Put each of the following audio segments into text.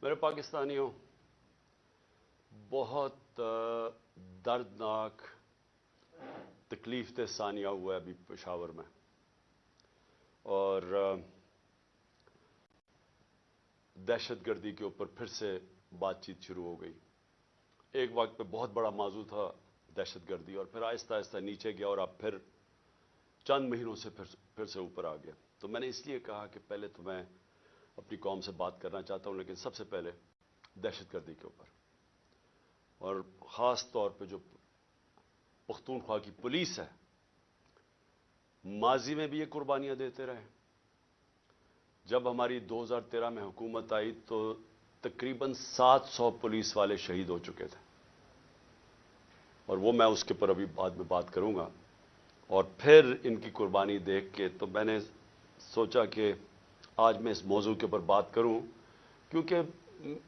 میرے پاکستانیوں، بہت دردناک تکلیف دہ ثانیہ ہوا ہے ابھی پشاور میں، اور دہشت گردی کے اوپر پھر سے بات چیت شروع ہو گئی۔ ایک وقت پہ بہت بڑا موضوع تھا دہشت گردی، اور پھر آہستہ آہستہ نیچے گیا اور اب پھر چند مہینوں سے پھر سے اوپر آ گیا۔ تو میں نے اس لیے کہا کہ پہلے تو میں اپنی قوم سے بات کرنا چاہتا ہوں، لیکن سب سے پہلے دہشت گردی کے اوپر، اور خاص طور پہ جو پختونخوا کی پولیس ہے، ماضی میں بھی یہ قربانیاں دیتے رہے۔ جب ہماری 2013 میں حکومت آئی تو تقریباً 700 پولیس والے شہید ہو چکے تھے، اور وہ میں اس کے اوپر ابھی بعد میں بات کروں گا۔ اور پھر ان کی قربانی دیکھ کے تو میں نے سوچا کہ آج میں اس موضوع کے اوپر بات کروں، کیونکہ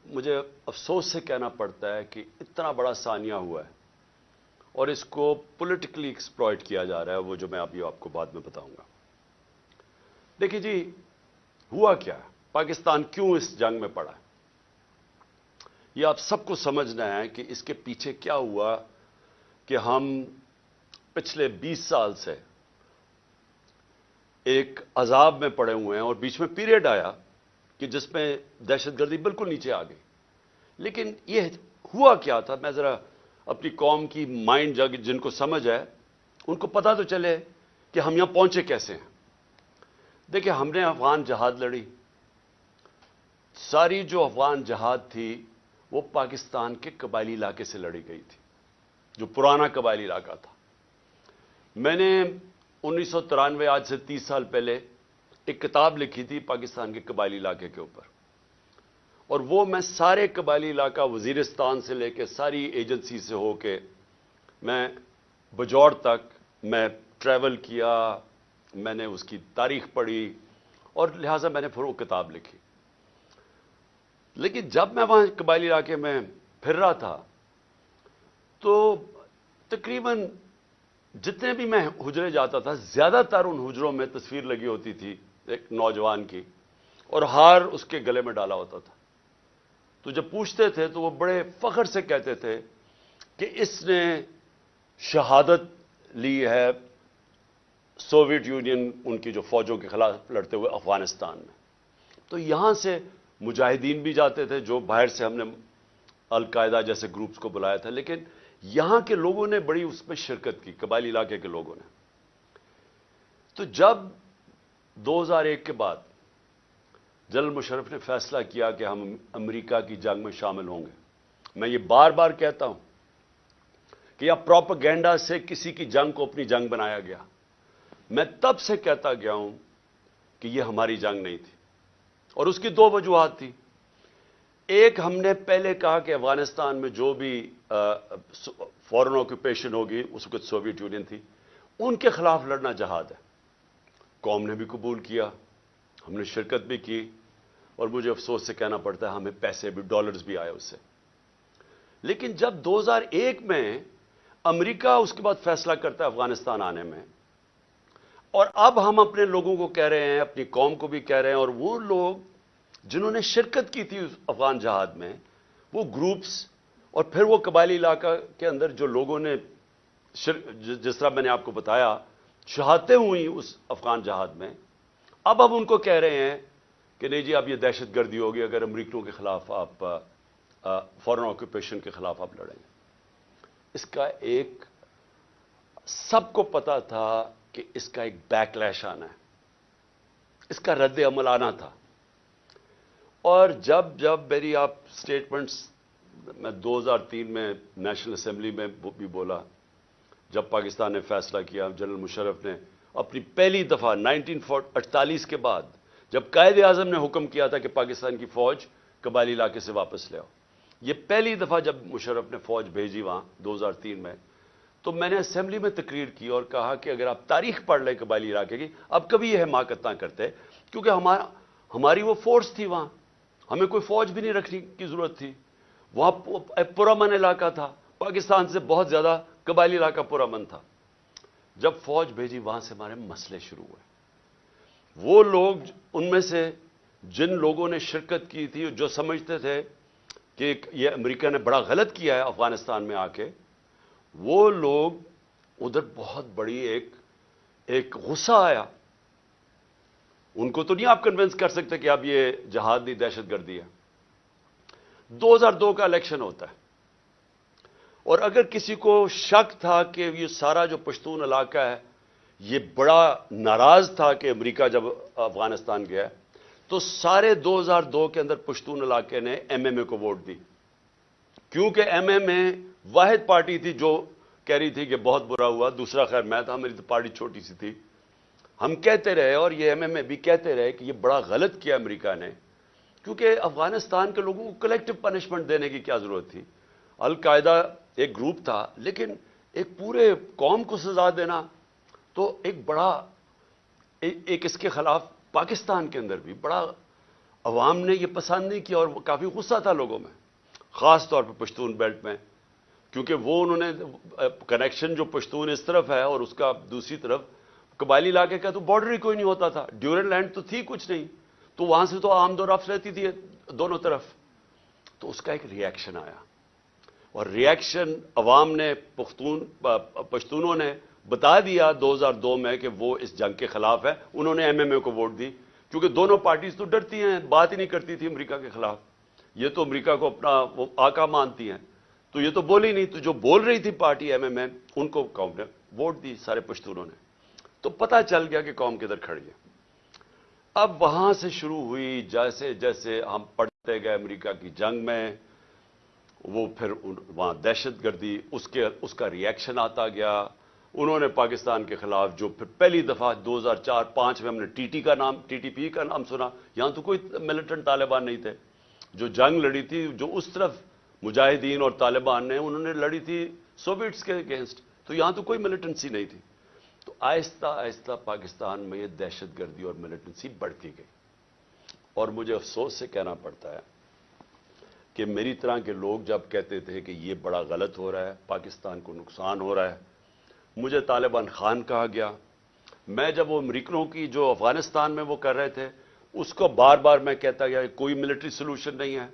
مجھے افسوس سے کہنا پڑتا ہے کہ اتنا بڑا ثانیہ ہوا ہے اور اس کو پولیٹیکلی ایکسپلائٹ کیا جا رہا ہے، وہ جو میں ابھی آپ کو بعد میں بتاؤں گا۔ دیکھیے جی، ہوا کیا ہے، پاکستان کیوں اس جنگ میں پڑا ہے، یہ آپ سب کو سمجھنا ہے کہ اس کے پیچھے کیا ہوا کہ ہم پچھلے 20 سال سے ایک عذاب میں پڑے ہوئے ہیں، اور بیچ میں پیریڈ آیا کہ جس میں دہشت گردی بالکل نیچے آ گئی۔ لیکن یہ ہوا کیا تھا، میں ذرا اپنی قوم کی مائنڈ جن کو سمجھ ہے ان کو پتہ تو چلے کہ ہم یہاں پہنچے کیسے ہیں۔ دیکھیں، ہم نے افغان جہاد لڑی، ساری جو افغان جہاد تھی وہ پاکستان کے قبائلی علاقے سے لڑی گئی تھی، جو پرانا قبائلی علاقہ تھا۔ میں نے 1993 آج سے 30 سال پہلے ایک کتاب لکھی تھی پاکستان کے قبائلی علاقے کے اوپر، اور وہ میں سارے قبائلی علاقہ وزیرستان سے لے کے ساری ایجنسی سے ہو کے میں بجوڑ تک میں ٹریول کیا، میں نے اس کی تاریخ پڑھی، اور لہٰذا میں نے پھر وہ کتاب لکھی۔ لیکن جب میں وہاں قبائلی علاقے میں پھر رہا تھا تو تقریباً جتنے بھی میں حجرے جاتا تھا، زیادہ تر ان حجروں میں تصویر لگی ہوتی تھی ایک نوجوان کی، اور ہار اس کے گلے میں ڈالا ہوتا تھا۔ تو جب پوچھتے تھے تو وہ بڑے فخر سے کہتے تھے کہ اس نے شہادت لی ہے سوویت یونین ان کی جو فوجوں کے خلاف لڑتے ہوئے افغانستان میں۔ تو یہاں سے مجاہدین بھی جاتے تھے، جو باہر سے ہم نے القاعدہ جیسے گروپس کو بلایا تھا، لیکن یہاں کے لوگوں نے بڑی اس میں شرکت کی، قبائلی علاقے کے لوگوں نے۔ تو جب 2001 کے بعد جنرل مشرف نے فیصلہ کیا کہ ہم امریکہ کی جنگ میں شامل ہوں گے، میں یہ بار بار کہتا ہوں کہ یہ پروپیگنڈا سے کسی کی جنگ کو اپنی جنگ بنایا گیا۔ میں تب سے کہتا گیا ہوں کہ یہ ہماری جنگ نہیں تھی، اور اس کی دو وجوہات تھی۔ ایک، ہم نے پہلے کہا کہ افغانستان میں جو بھی فورن آکوپیشن ہوگی، اس وقت سوویت یونین تھی، ان کے خلاف لڑنا جہاد ہے۔ قوم نے بھی قبول کیا، ہم نے شرکت بھی کی، اور مجھے افسوس سے کہنا پڑتا ہے ہمیں پیسے بھی، ڈالرز بھی آئے اس سے۔ لیکن جب 2001 میں امریکہ اس کے بعد فیصلہ کرتا ہے افغانستان آنے میں، اور اب ہم اپنے لوگوں کو کہہ رہے ہیں، اپنی قوم کو بھی کہہ رہے ہیں، اور وہ لوگ جنہوں نے شرکت کی تھی اس افغان جہاد میں، وہ گروپس اور پھر وہ قبائلی علاقہ کے اندر جو لوگوں نے جس طرح میں نے آپ کو بتایا شہادتیں ہوئی اس افغان جہاد میں، اب ہم ان کو کہہ رہے ہیں کہ نہیں جی، اب یہ دہشت گردی ہوگی اگر امریکیوں کے خلاف آپ فورن آکوپیشن کے خلاف آپ لڑیں گے۔ اس کا ایک سب کو پتا تھا کہ اس کا ایک بیک لیش آنا ہے، اس کا رد عمل آنا تھا۔ اور جب میری آپ سٹیٹمنٹس میں 2003 میں نیشنل اسمبلی میں بھی بولا، جب پاکستان نے فیصلہ کیا، جنرل مشرف نے اپنی پہلی دفعہ 1948 کے بعد جب قائد اعظم نے حکم کیا تھا کہ پاکستان کی فوج قبائلی علاقے سے واپس لے آؤ، یہ پہلی دفعہ جب مشرف نے فوج بھیجی وہاں 2003 میں، تو میں نے اسمبلی میں تقریر کی اور کہا کہ اگر آپ تاریخ پڑھ لیں قبائلی علاقے کی، اب کبھی یہ حماقت نہ کرتے، کیونکہ ہماری وہ فورس تھی وہاں، ہمیں کوئی فوج بھی نہیں رکھنے کی ضرورت تھی۔ وہاں پرامن علاقہ تھا، پاکستان سے بہت زیادہ قبائلی علاقہ پرامن تھا۔ جب فوج بھیجی، وہاں سے ہمارے مسئلے شروع ہوئے۔ وہ لوگ ان میں سے جن لوگوں نے شرکت کی تھی جو سمجھتے تھے کہ یہ امریکہ نے بڑا غلط کیا ہے افغانستان میں آ کے، وہ لوگ ادھر بہت بڑی ایک غصہ آیا. ان کو تو نہیں آپ کنونس کر سکتے کہ اب یہ جہاد نہیں دہشت گردی ہے. 2002 کا الیکشن ہوتا ہے، اور اگر کسی کو شک تھا کہ یہ سارا جو پشتون علاقہ ہے یہ بڑا ناراض تھا کہ امریکہ جب افغانستان گیا، تو سارے 2002 کے اندر پشتون علاقے نے ایم ایم اے کو ووٹ دی، کیونکہ ایم ایم اے واحد پارٹی تھی جو کہہ رہی تھی کہ بہت برا ہوا. دوسرا خیر میں تھا، میری تو پارٹی چھوٹی سی تھی. ہم کہتے رہے اور یہ ایم ایم اے بھی کہتے رہے کہ یہ بڑا غلط کیا امریکہ نے، کیونکہ افغانستان کے لوگوں کو کلیکٹو پنشمنٹ دینے کی کیا ضرورت تھی. القاعدہ ایک گروپ تھا، لیکن ایک پورے قوم کو سزا دینا تو ایک بڑا ایک اس کے خلاف پاکستان کے اندر بھی بڑا عوام نے یہ پسند نہیں کیا، اور کافی غصہ تھا لوگوں میں، خاص طور پہ پشتون بیلٹ میں، کیونکہ وہ انہوں نے کنیکشن جو پشتون اس طرف ہے اور اس کا دوسری طرف قبائلی علاقے کا تو بارڈر ہی کوئی نہیں ہوتا تھا، ڈیورن لینڈ تو تھی کچھ نہیں، تو وہاں سے تو آمد و رفت رہتی تھی دونوں طرف. تو اس کا ایک ری ایکشن آیا، اور ری ایکشن عوام نے پشتونوں نے بتا دیا 2002 میں کہ وہ اس جنگ کے خلاف ہے. انہوں نے ایم ایم اے کو ووٹ دی، کیونکہ دونوں پارٹیز تو ڈرتی ہیں، بات ہی نہیں کرتی تھی امریکہ کے خلاف. یہ تو امریکہ کو اپنا وہ آقا مانتی ہیں، تو یہ تو بولی نہیں. تو جو بول رہی تھی پارٹی ایم ایم اے، ان کو قوم نے ووٹ دی، سارے پشتونوں نے. تو پتہ چل گیا کہ قوم کدھر کھڑی ہے. اب وہاں سے شروع ہوئی، جیسے جیسے ہم پڑھتے گئے امریکہ کی جنگ میں، وہ پھر وہاں دہشت گردی، اس کا ری ایکشن آتا گیا. انہوں نے پاکستان کے خلاف جو پھر پہلی دفعہ 2004-05 میں ہم نے ٹی ٹی پی کا نام سنا. یہاں تو کوئی ملیٹنٹ طالبان نہیں تھے. جو جنگ لڑی تھی، جو اس طرف مجاہدین اور طالبان نے انہوں نے لڑی تھی سوویٹس کے اگینسٹ، تو یہاں تو کوئی ملیٹنسی نہیں تھی. تو آہستہ آہستہ پاکستان میں یہ دہشت گردی اور ملیٹنسی بڑھتی گئی. اور مجھے افسوس سے کہنا پڑتا ہے کہ میری طرح کے لوگ جب کہتے تھے کہ یہ بڑا غلط ہو رہا ہے، پاکستان کو نقصان ہو رہا ہے، مجھے طالبان خان کہا گیا. میں جب وہ امریکنوں کی جو افغانستان میں وہ کر رہے تھے، اس کو بار بار میں کہتا گیا کہ کوئی ملٹری سلوشن نہیں ہے،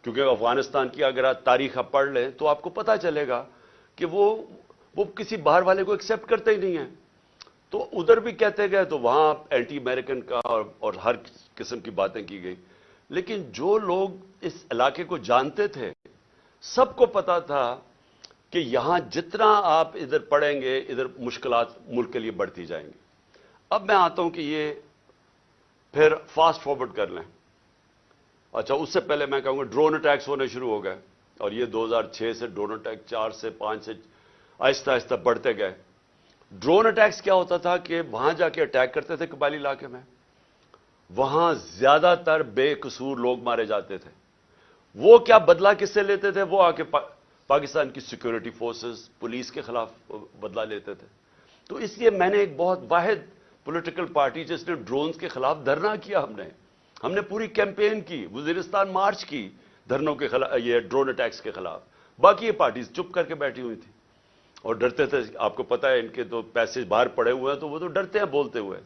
کیونکہ افغانستان کی اگر آپ تاریخ آپ پڑھ لیں تو آپ کو پتہ چلے گا کہ وہ کسی باہر والے کو ایکسیپٹ کرتے ہی نہیں ہیں. تو ادھر بھی کہتے گئے، تو وہاں اینٹی امریکن کا اور ہر قسم کی باتیں کی گئی. لیکن جو لوگ اس علاقے کو جانتے تھے، سب کو پتا تھا کہ یہاں جتنا آپ ادھر پڑھیں گے، ادھر مشکلات ملک کے لیے بڑھتی جائیں گی. اب میں آتا ہوں کہ یہ پھر فاسٹ فارورڈ کر لیں. اچھا، اس سے پہلے میں کہوں گا ڈرون اٹیکس ہونے شروع ہو گئے، اور یہ 2006 سے ڈرون اٹیک 4 سے 5 سے آہستہ آہستہ بڑھتے گئے. ڈرون اٹیکس کیا ہوتا تھا کہ وہاں جا کے اٹیک کرتے تھے قبائلی علاقے میں، وہاں زیادہ تر بے قصور لوگ مارے جاتے تھے. وہ کیا بدلہ کس سے لیتے تھے؟ وہ آ کے پاکستان کی سیکورٹی فورسز، پولیس کے خلاف بدلہ لیتے تھے. تو اس لیے میں نے ایک بہت واحد پولیٹیکل پارٹی جس نے ڈرونز کے خلاف دھرنا کیا، ہم نے پوری کیمپین کی، وزیرستان مارچ کی دھرنوں کے خلاف، یہ ڈرون اٹیکس کے خلاف. باقی یہ پارٹیز چپ کر کے بیٹھی ہوئی تھی اور ڈرتے تھے. آپ کو پتا ہے ان کے تو پیسے باہر پڑے ہوئے ہیں، تو وہ تو ڈرتے ہیں بولتے ہوئے.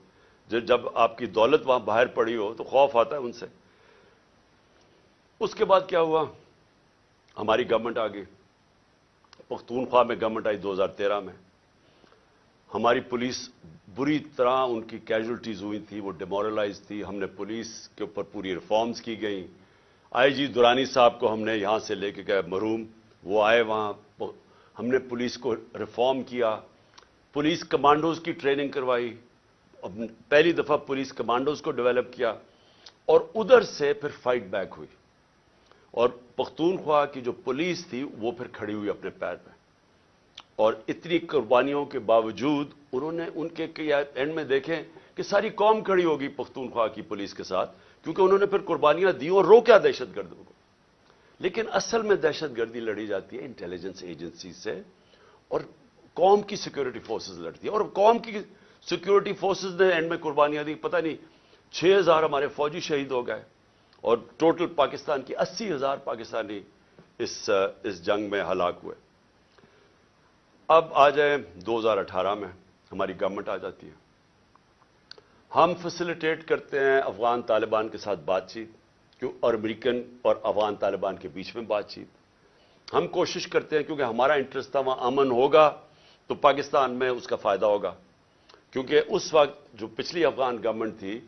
جب آپ کی دولت وہاں باہر پڑی ہو تو خوف آتا ہے ان سے. اس کے بعد کیا ہوا؟ ہماری گورنمنٹ آ گئی، پختونخوا میں گورنمنٹ آئی 2013 میں. ہماری پولیس بری طرح ان کی کیجولٹیز ہوئی تھی، وہ ڈیمورلائز تھی. ہم نے پولیس کے اوپر پوری ریفارمز کی گئیں. آئی جی درانی صاحب کو ہم نے یہاں سے لے کے گئے مرحوم، وہ آئے وہاں، ہم نے پولیس کو ریفارم کیا، پولیس کمانڈوز کی ٹریننگ کروائی، پہلی دفعہ پولیس کمانڈوز کو ڈیولپ کیا. اور ادھر سے پھر فائٹ بیک ہوئی، اور پختونخوا کی جو پولیس تھی وہ پھر کھڑی ہوئی اپنے پیر پہ. اور اتنی قربانیوں کے باوجود انہوں نے ان کے اینڈ میں دیکھیں کہ ساری قوم کھڑی ہوگی پختونخوا کی پولیس کے ساتھ، کیونکہ انہوں نے پھر قربانیاں دی اور روکا دہشت گردوں کو. لیکن اصل میں دہشت گردی لڑی جاتی ہے انٹیلیجنس ایجنسی سے، اور قوم کی سیکورٹی فورسز لڑتی ہے. اور قوم کی سیکورٹی فورسز نے اینڈ میں قربانیاں دی. پتہ نہیں 6000 ہمارے فوجی شہید ہو گئے، اور ٹوٹل پاکستان کی 80,000 پاکستانی اس جنگ میں ہلاک ہوئے. اب آ جائیں 2018 میں ہماری گورنمنٹ آ جاتی ہے. ہم فیسیلیٹیٹ کرتے ہیں افغان طالبان کے ساتھ بات چیت اور امریکن اور افغان طالبان کے بیچ میں بات چیت. ہم کوشش کرتے ہیں کیونکہ ہمارا انٹرسٹ تھا وہاں امن ہوگا تو پاکستان میں اس کا فائدہ ہوگا. کیونکہ اس وقت جو پچھلی افغان گورنمنٹ تھی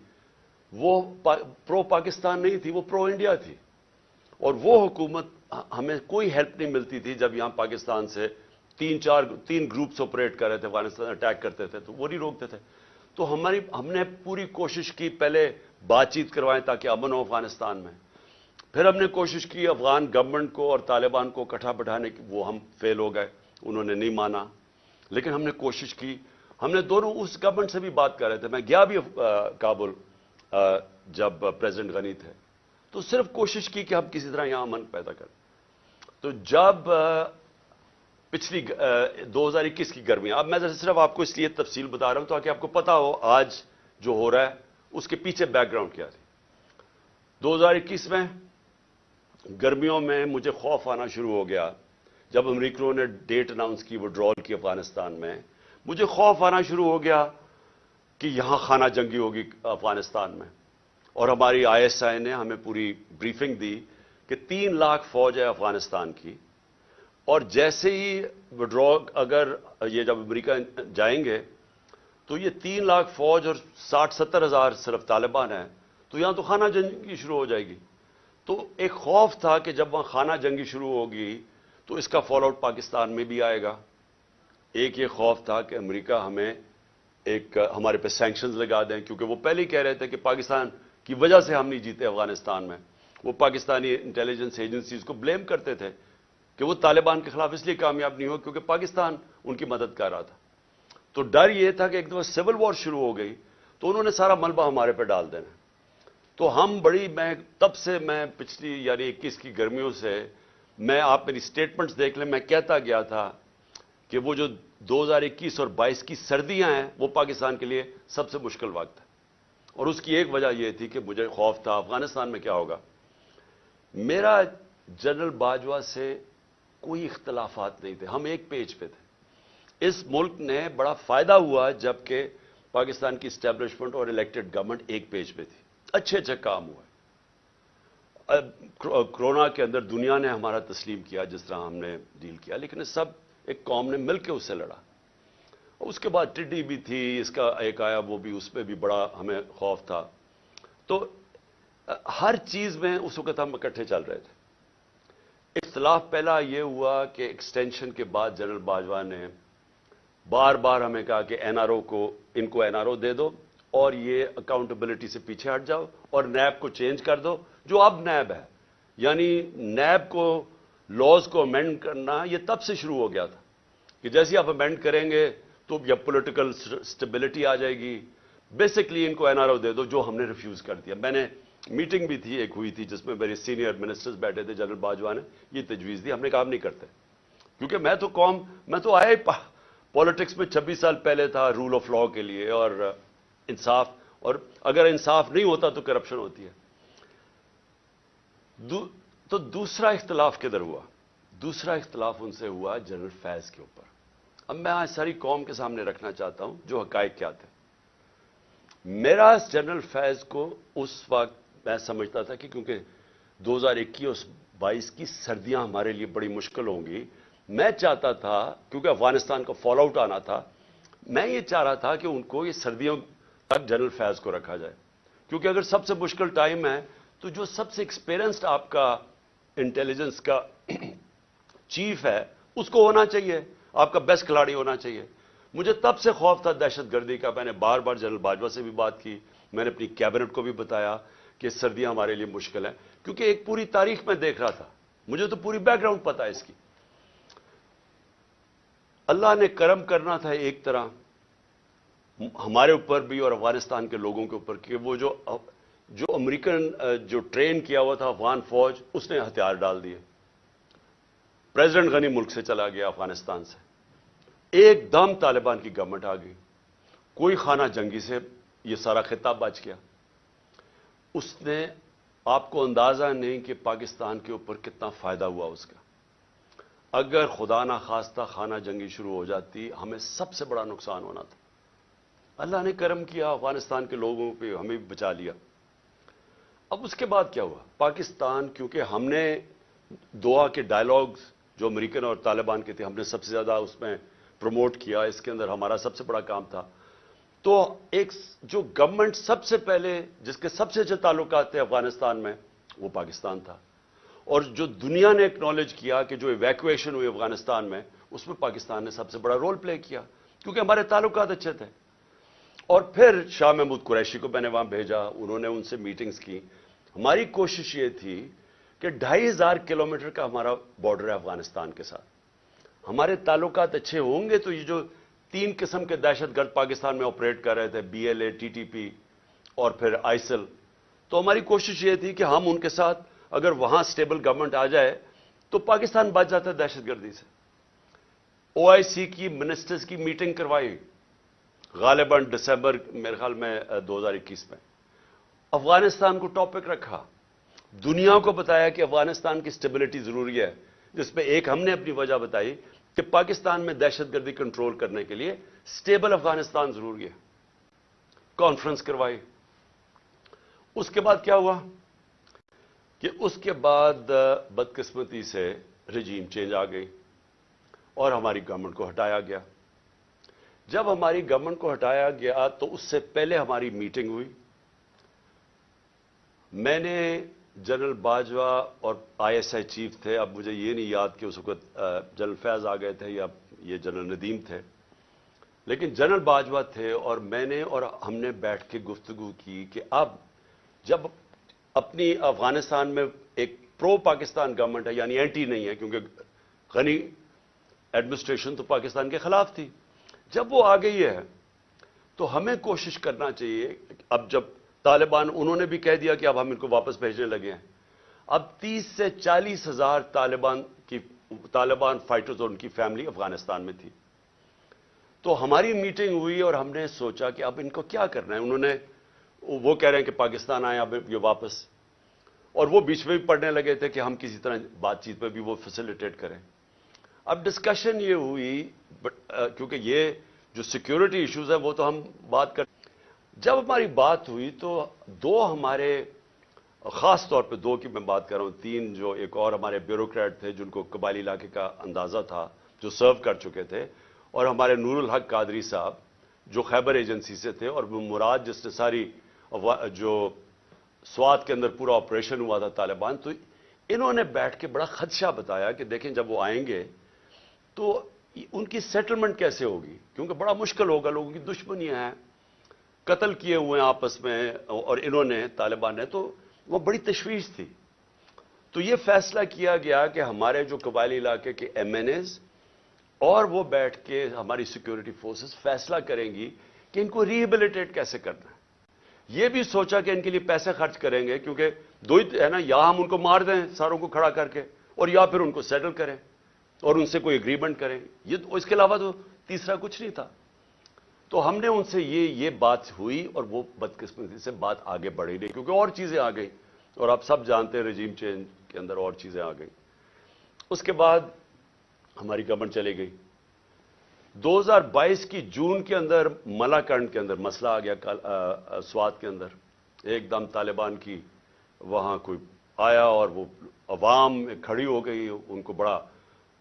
وہ پرو پاکستان نہیں تھی, وہ پرو انڈیا تھی, اور وہ حکومت ہمیں کوئی ہیلپ نہیں ملتی تھی. جب یہاں پاکستان سے تین گروپس آپریٹ کر رہے تھے, افغانستان اٹیک کرتے تھے تو وہ نہیں روکتے تھے. تو ہم نے پوری کوشش کی پہلے بات چیت کروائیں تاکہ امن ہو افغانستان میں. پھر ہم نے کوشش کی افغان گورنمنٹ کو اور طالبان کو اکٹھا بٹھانے کی, وہ ہم فیل ہو گئے, انہوں نے نہیں مانا. لیکن ہم نے کوشش کی, ہم نے دونوں اس گورنمنٹ سے بھی بات کر رہے تھے. میں گیا بھی کابل جب پریزیڈنٹ غنی تھے, تو صرف کوشش کی کہ ہم کسی طرح یہاں امن پیدا کریں. تو جب پچھلی 2021 کی گرمیاں, اب میں صرف آپ کو اس لیے تفصیل بتا رہا ہوں تاکہ آپ کو پتا ہو آج جو ہو رہا ہے اس کے پیچھے بیک گراؤنڈ کیا تھی. 2021 میں گرمیوں میں مجھے خوف آنا شروع ہو گیا جب امریکیوں نے ڈیٹ اناؤنس کی وڈرال کی افغانستان میں. مجھے خوف آنا شروع ہو گیا کہ یہاں خانہ جنگی ہوگی افغانستان میں. اور ہماری ISI نے ہمیں پوری بریفنگ دی کہ 3 لاکھ فوج ہے افغانستان کی, اور جیسے ہی وڈرا اگر یہ جب امریکہ جائیں گے تو یہ 3 لاکھ فوج اور 60-70 ہزار صرف طالبان ہیں, تو یہاں تو خانہ جنگی شروع ہو جائے گی. تو ایک خوف تھا کہ جب وہاں خانہ جنگی شروع ہوگی تو اس کا فال آؤٹ پاکستان میں بھی آئے گا. ایک یہ خوف تھا کہ امریکہ ہمیں ہمارے پہ سینکشنز لگا دیں, کیونکہ وہ پہلے ہی کہہ رہے تھے کہ پاکستان کی وجہ سے ہم نہیں جیتے افغانستان میں. وہ پاکستانی انٹیلیجنس ایجنسیز کو بلیم کرتے تھے کہ وہ طالبان کے خلاف اس لیے کامیاب نہیں ہو کیونکہ پاکستان ان کی مدد کر رہا تھا. تو ڈر یہ تھا کہ ایک دفعہ سول وار شروع ہو گئی تو انہوں نے سارا ملبہ ہمارے پہ ڈال دینا. تو ہم تب سے میں پچھلی یعنی 21 کی گرمیوں سے آپ میری سٹیٹمنٹس دیکھ لیں, میں کہتا گیا تھا کہ وہ جو 2021 اور 22 کی سردیاں ہیں وہ پاکستان کے لیے سب سے مشکل وقت ہے. اور اس کی ایک وجہ یہ تھی کہ مجھے خوف تھا افغانستان میں کیا ہوگا. میرا جنرل باجوہ سے کوئی اختلافات نہیں تھے, ہم ایک پیج پہ تھے. اس ملک نے بڑا فائدہ ہوا جبکہ پاکستان کی اسٹیبلشمنٹ اور الیکٹڈ گورنمنٹ ایک پیج پہ تھی. اچھے کام ہوئے. کرونا کے اندر دنیا نے ہمارا تسلیم کیا جس طرح ہم نے ڈیل کیا, لیکن سب ایک قوم نے مل کے اس سے لڑا. اس کے بعد ٹڈی بھی تھی, اس کا ایک آیا وہ بھی, اس پہ بھی بڑا ہمیں خوف تھا. تو ہر چیز میں اس وقت ہم اکٹھے چل رہے تھے. اختلاف پہلا یہ ہوا کہ ایکسٹینشن کے بعد جنرل باجوہ نے بار بار ہمیں کہا کہ NRO کو NRO دے دو اور یہ اکاؤنٹیبلٹی سے پیچھے ہٹ جاؤ اور نیب کو چینج کر دو جو اب نیب ہے. یعنی نیب کو لاز کو امینڈ کرنا یہ تب سے شروع ہو گیا تھا کہ جیسے آپ امینڈ کریں گے تو یا پولیٹیکل سٹیبلٹی آ جائے گی. بیسکلی ان کو NRO دے دو, جو ہم نے ریفیوز کر دیا. میں نے میٹنگ بھی تھی ایک ہوئی تھی جس میں میرے سینئر منسٹرز بیٹھے تھے, جنرل باجوہ نے یہ تجویز دی. ہم نے کہا ہم نہیں کرتے کیونکہ میں تو آئے پالیٹکس میں 26 سال پہلے تھا رول آف لا کے لیے اور انصاف, اور اگر انصاف نہیں ہوتا تو کرپشن ہوتی ہے. تو دوسرا اختلاف کدھر ہوا؟ دوسرا اختلاف ان سے ہوا جنرل فیض کے اوپر. اب میں آج ساری قوم کے سامنے رکھنا چاہتا ہوں جو حقائق کیا تھے. میرا جنرل فیض کو اس وقت میں سمجھتا تھا کہ کیونکہ 2021-22 کی سردیاں ہمارے لیے بڑی مشکل ہوں گی, میں چاہتا تھا کیونکہ افغانستان کا فال آؤٹ آنا تھا, میں یہ چاہ رہا تھا کہ ان کو یہ سردیوں تک جنرل فیض کو رکھا جائے. کیونکہ اگر سب سے مشکل ٹائم ہے تو جو سب سے ایکسپیرینسڈ آپ کا انٹیلیجنس کا چیف ہے اس کو ہونا چاہیے, آپ کا بیسٹ کھلاڑی ہونا چاہیے. مجھے تب سے خوف تھا دہشت گردی کا. میں نے بار بار جنرل باجوہ سے بھی بات کی, میں نے اپنی کیبنٹ کو بھی بتایا کہ سردیاں ہمارے لیے مشکل ہیں, کیونکہ ایک پوری تاریخ میں دیکھ رہا تھا, مجھے تو پوری بیک گراؤنڈ پتا ہے اس کی. اللہ نے کرم کرنا تھا ایک طرح ہمارے اوپر بھی اور افغانستان کے لوگوں کے اوپر کہ وہ جو امریکن جو ٹرین کیا ہوا تھا افغان فوج اس نے ہتھیار ڈال دیے. پریزیڈنٹ غنی ملک سے چلا گیا افغانستان سے, ایک دم طالبان کی گورنمنٹ آ گئی, کوئی خانہ جنگی سے یہ سارا خطہ بچ گیا. اس نے آپ کو اندازہ نہیں کہ پاکستان کے اوپر کتنا فائدہ ہوا اس کا. اگر خدا نہ خواستہ خانہ جنگی شروع ہو جاتی ہمیں سب سے بڑا نقصان ہونا تھا. اللہ نے کرم کیا, افغانستان کے لوگوں پہ ہمیں بھی بچا لیا. اب اس کے بعد کیا ہوا؟ پاکستان, کیونکہ ہم نے دوحہ کے ڈائلاگز جو امریکن اور طالبان کے تھے, ہم نے سب سے زیادہ اس میں پروموٹ کیا, اس کے اندر ہمارا سب سے بڑا کام تھا. تو ایک جو گورنمنٹ سب سے پہلے جس کے سب سے اچھے تعلقات تھے افغانستان میں, وہ پاکستان تھا. اور جو دنیا نے ایکنالج کیا کہ جو ایویکویشن ہوئی افغانستان میں, اس میں پاکستان نے سب سے بڑا رول پلے کیا, کیونکہ ہمارے تعلقات اچھے تھے. اور پھر شاہ محمود قریشی کو میں نے وہاں بھیجا, انہوں نے ان سے میٹنگز کی. ہماری کوشش یہ تھی کہ 2500 کلومیٹر کا ہمارا بارڈر ہے افغانستان کے ساتھ. ہمارے تعلقات اچھے ہوں گے تو یہ جو 3 قسم کے دہشت گرد پاکستان میں آپریٹ کر رہے تھے, BLA, TTP اور پھر آئسل, تو ہماری کوشش یہ تھی کہ ہم ان کے ساتھ اگر وہاں سٹیبل گورنمنٹ آ جائے تو پاکستان بچ جاتا ہے دہشت گردی سے. OIC کی منسٹرز کی میٹنگ کروائی غالباً دسمبر میرے خیال میں 2021 میں. افغانستان کو ٹاپک رکھا, دنیا کو بتایا کہ افغانستان کی سٹیبلٹی ضروری ہے, جس پہ ایک ہم نے اپنی وجہ بتائی کہ پاکستان میں دہشت گردی کنٹرول کرنے کے لیے سٹیبل افغانستان ضروری ہے. کانفرنس کروائی. اس کے بعد کیا ہوا کہ اس کے بعد بدقسمتی سے رجیم چینج آ گئی اور ہماری گورنمنٹ کو ہٹایا گیا. جب ہماری گورنمنٹ کو ہٹایا گیا تو اس سے پہلے ہماری میٹنگ ہوئی. میں نے جنرل باجوہ اور ISI چیف تھے, اب مجھے یہ نہیں یاد کہ اس وقت جنرل فیض آ گئے تھے یا یہ جنرل ندیم تھے, لیکن جنرل باجوہ تھے, اور میں نے اور ہم نے بیٹھ کے گفتگو کی کہ اب جب اپنی افغانستان میں ایک پرو پاکستان گورنمنٹ ہے, یعنی اینٹی نہیں ہے, کیونکہ غنی ایڈمنسٹریشن تو پاکستان کے خلاف تھی, جب وہ آ گئی ہے تو ہمیں کوشش کرنا چاہیے. اب جب طالبان, انہوں نے بھی کہہ دیا کہ اب ہم ان کو واپس بھیجنے لگے ہیں. اب 30 سے 40 ہزار طالبان فائٹرز اور ان کی فیملی افغانستان میں تھی. تو ہماری میٹنگ ہوئی اور ہم نے سوچا کہ اب ان کو کیا کرنا ہے. انہوں نے, وہ کہہ رہے ہیں کہ پاکستان آئے اب یہ واپس, اور وہ بیچ میں بھی پڑھنے لگے تھے کہ ہم کسی طرح بات چیت میں بھی وہ فیسیلیٹیٹ کریں. اب ڈسکشن یہ ہوئی, کیونکہ یہ جو سیکیورٹی ایشوز ہیں وہ تو ہم بات کر, جب ہماری بات ہوئی تو 2 ہمارے, خاص طور پہ 2 کی میں بات کر رہا ہوں, 3 جو ایک اور ہمارے بیوروکریٹ تھے جن کو قبائلی علاقے کا اندازہ تھا, جو سرو کر چکے تھے, اور ہمارے نور الحق قادری صاحب جو خیبر ایجنسی سے تھے, اور مراد جس نے ساری جو سوات کے اندر پورا آپریشن ہوا تھا طالبان. تو انہوں نے بیٹھ کے بڑا خدشہ بتایا کہ دیکھیں جب وہ آئیں گے تو ان کی سیٹلمنٹ کیسے ہوگی, کیونکہ بڑا مشکل ہوگا, لوگوں کی دشمنیاں ہیں, قتل کیے ہوئے ہیں آپس میں, اور انہوں نے, طالبان نے, تو وہ بڑی تشویش تھی. تو یہ فیصلہ کیا گیا کہ ہمارے جو قبائلی علاقے کے MNAs اور وہ بیٹھ کے ہماری سیکیورٹی فورسز فیصلہ کریں گی کہ ان کو ریہیبلیٹیٹ کیسے کرنا ہے. یہ بھی سوچا کہ ان کے لیے پیسے خرچ کریں گے, کیونکہ 2 ہی ہے نا, یا ہم ان کو مار دیں ساروں کو کھڑا کر کے, اور یا پھر ان کو سیٹل کریں اور ان سے کوئی اگریمنٹ کریں. یہ اس کے علاوہ تو تیسرا کچھ نہیں تھا. تو ہم نے ان سے یہ بات ہوئی, اور وہ بدقسمتی سے بات آگے بڑھی نہیں, کیونکہ اور چیزیں آ گئی, اور آپ سب جانتے ہیں رجیم چینج کے اندر اور چیزیں آ گئی. اس کے بعد ہماری گورنمنٹ چلی گئی. 2022 کی جون کے اندر ملاکنڈ کے اندر مسئلہ آ گیا, سوات کے اندر ایک دم طالبان کی وہاں کوئی آیا, اور وہ عوام کھڑی ہو گئی, ان کو بڑا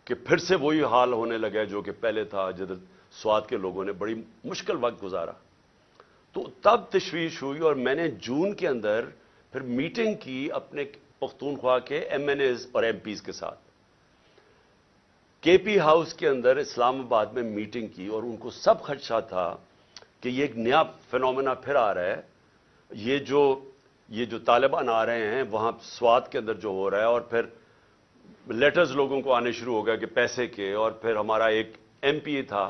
کہ پھر سے وہی حال ہونے لگا جو کہ پہلے تھا, جدھر سوات کے لوگوں نے بڑی مشکل وقت گزارا. تو تب تشویش ہوئی, اور میں نے جون کے اندر پھر میٹنگ کی اپنے پختونخوا کے MNAs اور MPs کے ساتھ, KP ہاؤس کے اندر اسلام آباد میں میٹنگ کی, اور ان کو سب خدشہ تھا کہ یہ ایک نیا فینومینا پھر آ رہا ہے. یہ جو طالبان آ رہے ہیں وہاں سوات کے اندر جو ہو رہا ہے, اور پھر لیٹرز لوگوں کو آنے شروع ہو گیا کہ پیسے کے, اور پھر ہمارا ایک MP تھا,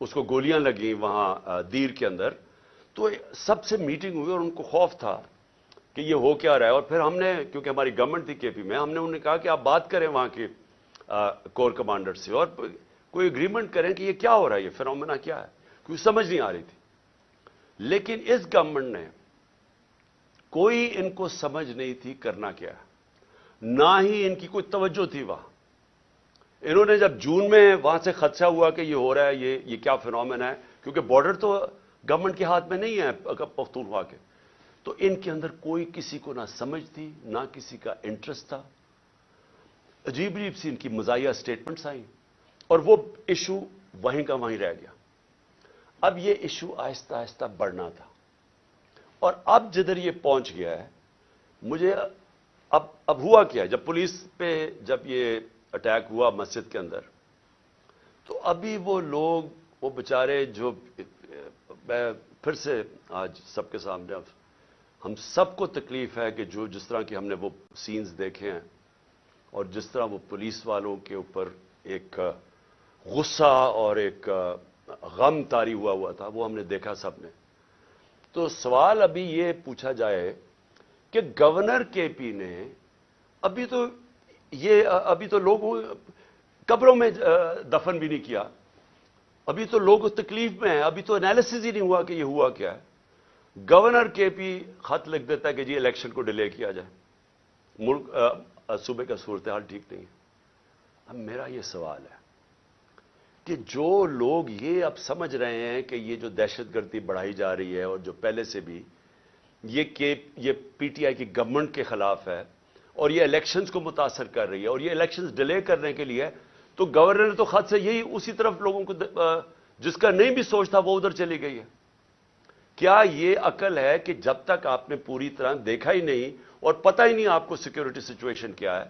اس کو گولیاں لگیں وہاں دیر کے اندر. تو سب سے میٹنگ ہوئی, اور ان کو خوف تھا کہ یہ ہو کیا رہا ہے. اور پھر ہم نے, کیونکہ ہماری گورنمنٹ تھی KP میں, ہم نے انہیں کہا کہ آپ بات کریں وہاں کے کور کمانڈر سے, اور کوئی اگریمنٹ کریں کہ یہ کیا ہو رہا ہے, یہ فینومینا کیا ہے, کیونکہ سمجھ نہیں آ رہی تھی. لیکن اس گورنمنٹ نے کوئی ان کو سمجھ نہیں تھی کرنا کیا ہے, نہ ہی ان کی کوئی توجہ تھی وہاں. انہوں نے جب جون میں وہاں سے خدشہ ہوا کہ یہ ہو رہا ہے, یہ کیا فینومینا ہے, کیونکہ بارڈر تو گورنمنٹ کے ہاتھ میں نہیں ہے پختونخوا کے. تو ان کے اندر کوئی کسی کو نہ سمجھ تھی نہ کسی کا انٹرسٹ تھا. عجیب عجیب سی ان کی مزاحیہ سٹیٹمنٹس آئیں اور وہ ایشو وہیں کا وہیں رہ گیا. اب یہ ایشو آہستہ آہستہ بڑھنا تھا اور اب جدھر یہ پہنچ گیا ہے مجھے اب ہوا کیا. جب پولیس پہ جب یہ اٹیک ہوا مسجد کے اندر تو ابھی وہ لوگ وہ بیچارے جو میں پھر سے آج سب کے سامنے ہم سب کو تکلیف ہے کہ جو جس طرح کی ہم نے وہ سینز دیکھے ہیں اور جس طرح وہ پولیس والوں کے اوپر ایک غصہ اور ایک غم طاری ہوا تھا وہ ہم نے دیکھا سب نے. تو سوال ابھی یہ پوچھا جائے کہ گورنر کے پی نے ابھی تو لوگوں قبروں میں دفن بھی نہیں کیا, ابھی تو لوگ تکلیف میں ہیں, ابھی تو انالیسس ہی نہیں ہوا کہ یہ ہوا کیا ہے. گورنر کے پی خط لکھ دیتا ہے کہ جی الیکشن کو ڈیلے کیا جائے, ملک صوبے کا صورتحال ٹھیک نہیں ہے. اب میرا یہ سوال ہے کہ جو لوگ یہ اب سمجھ رہے ہیں کہ یہ جو دہشت گردی بڑھائی جا رہی ہے اور جو پہلے سے بھی یہ پی ٹی آئی کی گورنمنٹ کے خلاف ہے اور یہ الیکشنز کو متاثر کر رہی ہے اور یہ الیکشنز ڈیلے کرنے کے لیے, تو گورنر نے تو خط سے یہی اسی طرف لوگوں کو جس کا نہیں بھی سوچتا وہ ادھر چلی گئی ہے. کیا یہ عقل ہے کہ جب تک آپ نے پوری طرح دیکھا ہی نہیں اور پتہ ہی نہیں آپ کو سیکیورٹی سچویشن کیا ہے,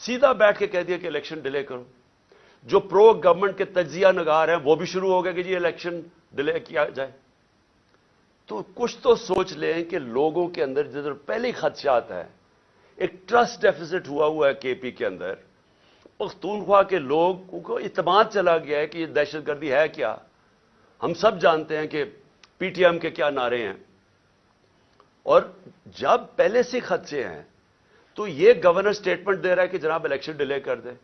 سیدھا بیٹھ کے کہہ دیا کہ الیکشن ڈیلے کرو. جو پرو گورنمنٹ کے تجزیہ نگار ہیں وہ بھی شروع ہو گئے کہ جی الیکشن ڈیلے کیا جائے. تو کچھ تو سوچ لیں کہ لوگوں کے اندر جدھر پہلے ہی خدشات ہے, ایک ٹرسٹ ڈیفیسٹ ہوا ہے کے پی کے اندر. پختونخوا کے لوگوں کو اعتماد چلا گیا ہے کہ یہ دہشت گردی ہے کیا. ہم سب جانتے ہیں کہ پی ٹی ایم کے کیا نعرے ہیں, اور جب پہلے سے خدشے ہیں تو یہ گورنر سٹیٹمنٹ دے رہا ہے کہ جناب الیکشن ڈیلے کر دیں.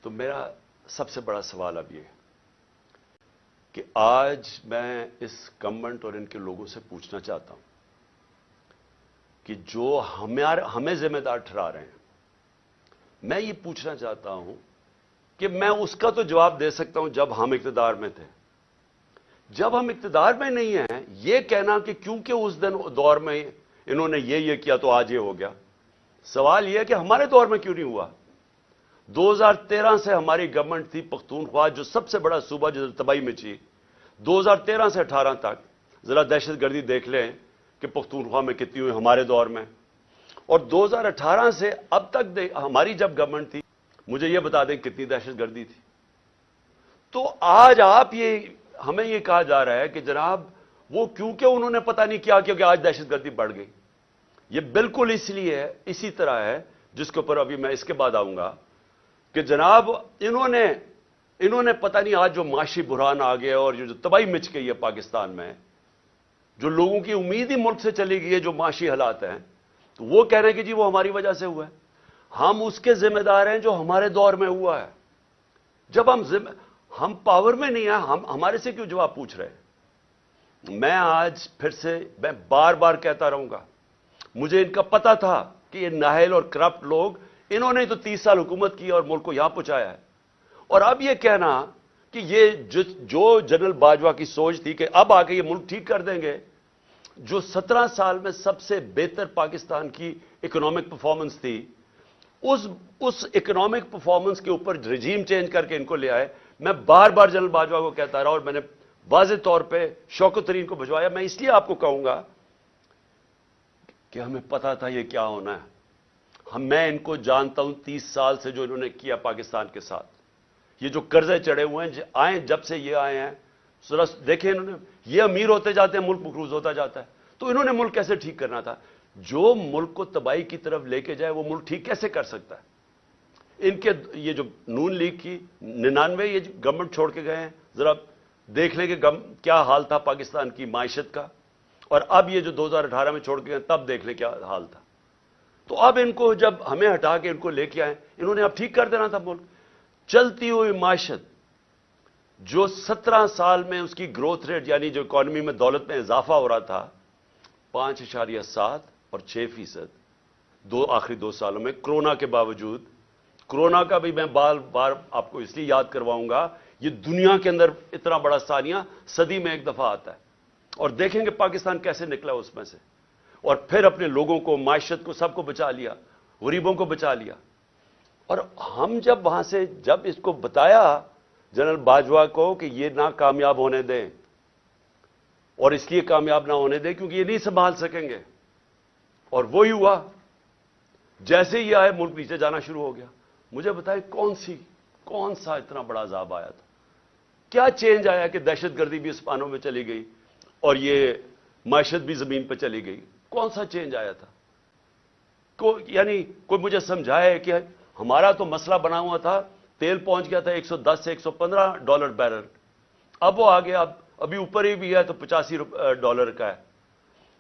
تو میرا سب سے بڑا سوال اب یہ کہ آج میں اس گورنمنٹ اور ان کے لوگوں سے پوچھنا چاہتا ہوں کہ جو ہمیں ذمہ دار ٹھہرا رہے ہیں, میں یہ پوچھنا چاہتا ہوں کہ میں اس کا تو جواب دے سکتا ہوں جب ہم اقتدار میں تھے. جب ہم اقتدار میں نہیں ہیں یہ کہنا کہ کیونکہ اس دور میں انہوں نے یہ کیا تو آج یہ ہو گیا. سوال یہ ہے کہ ہمارے دور میں کیوں نہیں ہوا. 2013 سے ہماری گورنمنٹ تھی پختونخوا جو سب سے بڑا صوبہ جو تباہی میں چی. 2013 سے 18 تک ذرا دہشت گردی دیکھ لیں کہ پختونخوا میں کتنی ہوئی ہمارے دور میں, اور 2018 سے اب تک ہماری جب گورنمنٹ تھی مجھے یہ بتا دیں کتنی دہشت گردی تھی. تو آج ہمیں یہ کہا جا رہا ہے کہ جناب وہ کیونکہ انہوں نے پتہ نہیں کیا کیونکہ آج دہشت گردی بڑھ گئی. یہ بالکل اس لیے اسی طرح ہے جس کے اوپر ابھی میں اس کے بعد آؤں گا کہ جناب انہوں نے پتہ نہیں آج جو معاشی بحران آ گیا اور جو تباہی مچ گئی ہے پاکستان میں, جو لوگوں کی امید ہی ملک سے چلی گئی ہے, جو معاشی حالات ہیں, تو وہ کہہ رہے ہیں کہ جی وہ ہماری وجہ سے ہوا ہے. ہم اس کے ذمہ دار ہیں جو ہمارے دور میں ہوا ہے. جب ہم پاور میں نہیں ہیں ہمارے سے کیوں جواب پوچھ رہے ہیں. میں آج پھر سے میں بار بار کہتا رہوں گا, مجھے ان کا پتہ تھا کہ یہ نااہل اور کرپٹ لوگ, انہوں نے تو 30 سال حکومت کی اور ملک کو یہاں پہنچایا ہے. اور اب یہ کہنا کہ یہ جو جنرل باجوہ کی سوچ تھی کہ اب آ کے یہ ملک ٹھیک کر دیں گے, جو 17 سال میں سب سے بہتر پاکستان کی اکنامک پرفارمنس تھی, اس اکنامک پرفارمنس کے اوپر رجیم چینج کر کے ان کو لے آئے. میں بار بار جنرل باجوہ کو کہتا رہا اور میں نے واضح طور پہ شوکت ترین کو بھجوایا. میں اس لیے آپ کو کہوں گا کہ ہمیں پتا تھا یہ کیا ہونا ہے. میں ان کو جانتا ہوں 30 سال سے جو انہوں نے کیا پاکستان کے ساتھ. یہ جو قرضے چڑھے ہوئے ہیں جب سے یہ آئے ہیں, ذرا دیکھیں انہوں نے, یہ امیر ہوتے جاتے ہیں ملک مقروض ہوتا جاتا ہے. تو انہوں نے ملک کیسے ٹھیک کرنا تھا؟ جو ملک کو تباہی کی طرف لے کے جائے وہ ملک ٹھیک کیسے کر سکتا ہے؟ ان کے یہ جو نون لیگ کی 99 یہ گورنمنٹ چھوڑ کے گئے ہیں, ذرا دیکھ لیں کہ کیا حال تھا پاکستان کی معیشت کا, اور اب یہ جو 2018 میں چھوڑ کے گئے تب دیکھ لیں کیا حال تھا. تو اب ان کو جب ہمیں ہٹا کے ان کو لے کے آئے, انہوں نے اب ٹھیک کر دینا تھا ملک. چلتی ہوئی معیشت جو 17 سال میں اس کی گروتھ ریٹ یعنی جو اکانومی میں دولت میں اضافہ ہو رہا تھا 5.7 اور 6%, آخری 2 سالوں میں کرونا کے باوجود. کرونا کا بھی میں بار بار آپ کو اس لیے یاد کرواؤں گا, یہ دنیا کے اندر اتنا بڑا ثانیہ صدی میں ایک دفعہ آتا ہے. اور دیکھیں کہ پاکستان کیسے نکلا اس میں سے, اور پھر اپنے لوگوں کو, معیشت کو, سب کو بچا لیا, غریبوں کو بچا لیا. اور ہم جب وہاں سے جب اس کو بتایا جنرل باجوہ کو کہ یہ نہ کامیاب ہونے دیں, اور اس لیے کامیاب نہ ہونے دیں کیونکہ یہ نہیں سنبھال سکیں گے, اور وہی ہوا. جیسے ہی آئے ملک نیچے جانا شروع ہو گیا. مجھے بتائیں کون سا اتنا بڑا عذاب آیا تھا؟ کیا چینج آیا کہ دہشت گردی بھی اسپانوں میں چلی گئی اور یہ معیشت بھی زمین پہ چلی گئی؟ کون سا چینج آیا تھا؟ یعنی کوئی مجھے سمجھائے کہ ہمارا تو مسئلہ بنا ہوا تھا, تیل پہنچ گیا تھا $110 سے $115 بیرل, اب وہ آگے ابھی اوپر ہی بھی ہے تو $85 کا ہے.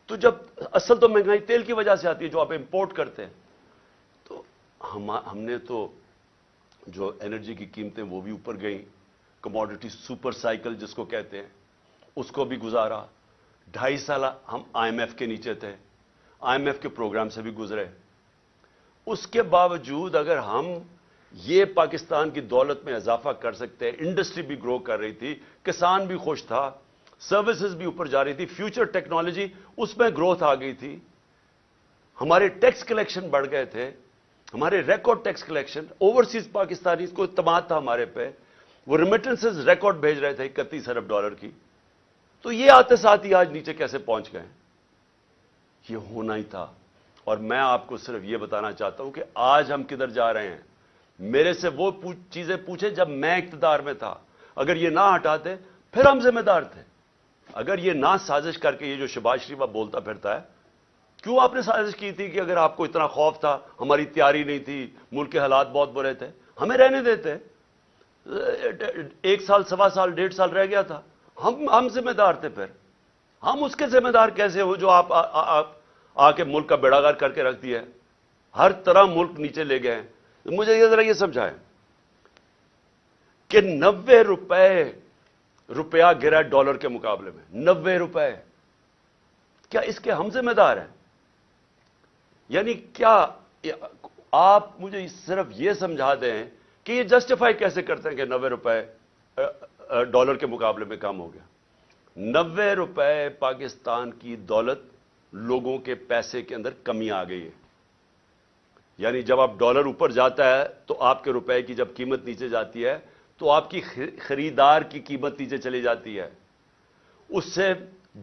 تو جب اصل تو مہنگائی تیل کی وجہ سے آتی ہے جو آپ امپورٹ کرتے ہیں. تو ہم نے تو جو انرجی کی قیمتیں وہ بھی اوپر گئیں, کموڈٹی سپر سائیکل جس کو کہتے ہیں اس کو بھی گزارا. 2.5 سال ہم IMF کے نیچے تھے, IMF کے پروگرام سے بھی گزرے. اس کے باوجود اگر ہم یہ پاکستان کی دولت میں اضافہ کر سکتے ہیں, انڈسٹری بھی گرو کر رہی تھی, کسان بھی خوش تھا, سروسز بھی اوپر جا رہی تھی, فیوچر ٹیکنالوجی اس میں گروتھ آ گئی تھی, ہمارے ٹیکس کلیکشن بڑھ گئے تھے, ہمارے record tax collection, overseas Pakistani کو اعتماد تھا ہمارے پہ, وہ ریمیٹنسز ریکارڈ بھیج رہے تھے $31 ارب کی. تو یہ آتے ساتھ ہی آج نیچے کیسے پہنچ گئے؟ یہ ہونا ہی تھا. اور میں آپ کو صرف یہ بتانا چاہتا ہوں کہ آج ہم کدھر جا رہے ہیں. میرے سے وہ چیزیں پوچھیں جب میں اقتدار میں تھا, اگر یہ نہ ہٹاتے پھر ہم ذمہ دار تھے. اگر یہ نہ سازش کر کے, یہ جو شہباز شریف بولتا پھرتا ہے, کیوں آپ نے سازش کی تھی کہ اگر آپ کو اتنا خوف تھا, ہماری تیاری نہیں تھی, ملک کے حالات بہت برے تھے, ہمیں رہنے دیتے. 1 سال, 1.25 سال, 1.5 سال رہ گیا تھا, ہم ذمہ دار تھے. پھر ہم اس کے ذمہ دار کیسے ہو جو آپ آ کے ملک کا بیڑا غرق کر کے رکھ دیا ہے, ہر طرح ملک نیچے لے گئے ہیں. مجھے یہ ذرا یہ سمجھائیں کہ 90 روپیہ گرا ڈالر کے مقابلے میں, 90 روپے. کیا اس کے ہم ذمہ دار ہیں؟ یعنی کیا آپ مجھے صرف یہ سمجھا دیں کہ یہ جسٹیفائی کیسے کرتے ہیں کہ 90 روپے ڈالر کے مقابلے میں کم ہو گیا؟ 90 روپے پاکستان کی دولت, لوگوں کے پیسے کے اندر کمی آ گئی ہے. یعنی جب آپ ڈالر اوپر جاتا ہے تو آپ کے روپے کی جب قیمت نیچے جاتی ہے تو آپ کی خریدار کی قیمت نیچے چلی جاتی ہے. اس سے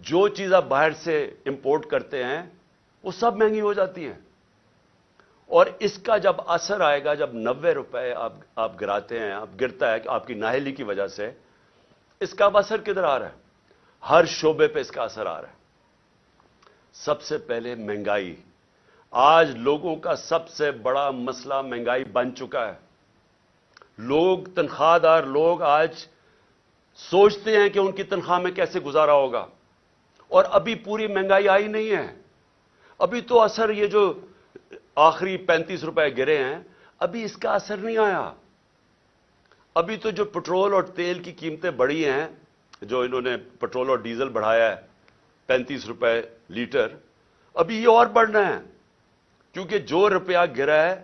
جو چیز آپ باہر سے امپورٹ کرتے ہیں وہ سب مہنگی ہو جاتی ہیں. اور اس کا جب اثر آئے گا, جب 90 روپے آپ گراتے ہیں, آپ گرتا ہے آپ کی نااہلی کی وجہ سے, اس کا اثر کدھر آ رہا ہے؟ ہر شعبے پہ اس کا اثر آ رہا ہے. سب سے پہلے مہنگائی. آج لوگوں کا سب سے بڑا مسئلہ مہنگائی بن چکا ہے. لوگ, تنخواہ دار لوگ آج سوچتے ہیں کہ ان کی تنخواہ میں کیسے گزارا ہوگا, اور ابھی پوری مہنگائی آئی نہیں ہے. ابھی تو اثر, یہ جو آخری 35 روپے گرے ہیں, ابھی اس کا اثر نہیں آیا. ابھی تو جو پٹرول اور تیل کی قیمتیں بڑھی ہیں, جو انہوں نے پٹرول اور ڈیزل بڑھایا ہے 35 روپے لیٹر, ابھی یہ اور بڑھنا ہے, کیونکہ جو روپیہ گرا ہے